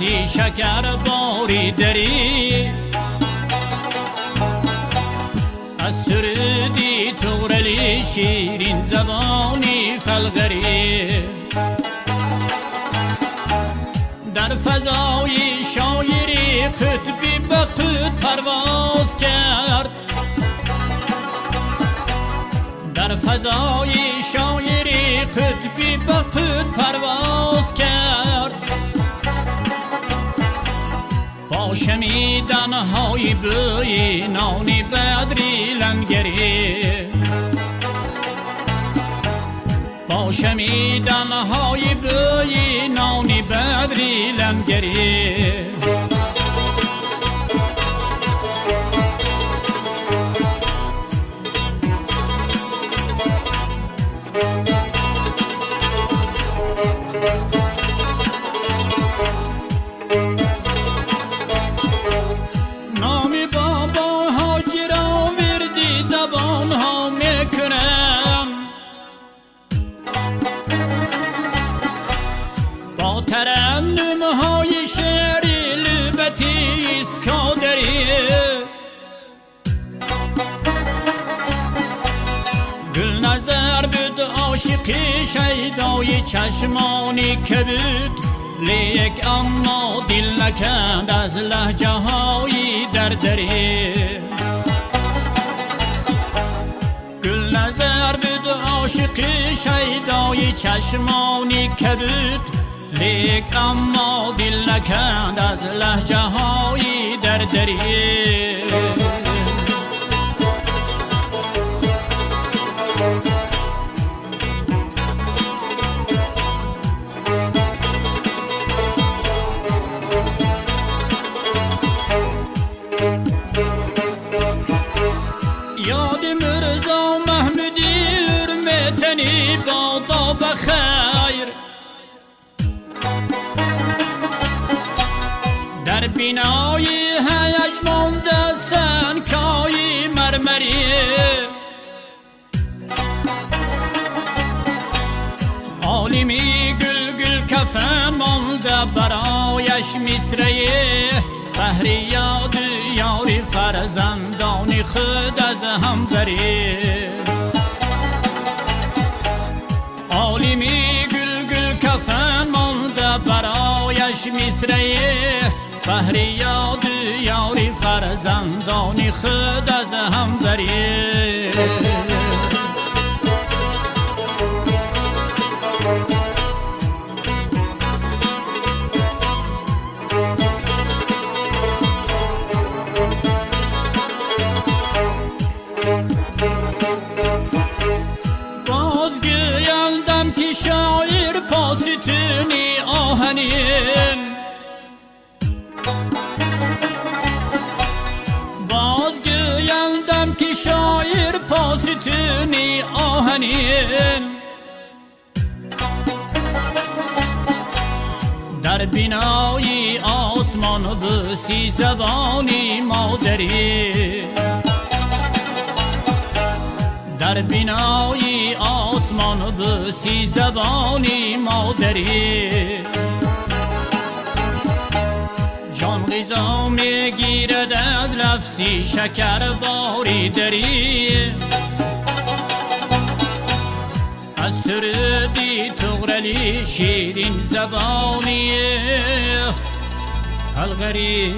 لفظی شکر باری دری از سردی تغرلی شیرین زبانی فلغری در فضای شاعری قطبی به قطب پرواز کرد در فضای شاعری قطبی به قطب پرواز کرد با شمیدن های بوی نانی بدری لنگری با شمیدن های بوی نانی بدری لنگری ترنم های شعری لبتی اسکندری گل نظر بود عاشقی شیدای چشمانی که بود لیک اما دل نکند از لهجه های دردری گل نظر بود عاشقی شیدای چشمانی که بود لیک اما دل نکند از لهجه های دردری یاد مرزا محمودی ارمتنی بادا بخیر در بینای هیج مانده سنگای مرمری عالمی گل گل کفن مانده برایش مصرعی بهر یاد یاری فرزندان خود از هم بری عالمی گل گل کفن مانده برایش مصرعی بهر یاد یاری فرزندان خود از هم بری باز گویندم که شاعر پاستونی آهنین باز گویندم که شاعر پاستونی آهنین در بینای آسمان بسی زبانی مادری در بینای آسمان بسی زبانی مادری جان غذا میگیرد از لفظی شکر باری دری از سردی تغرلی شیرین زبانی فلغری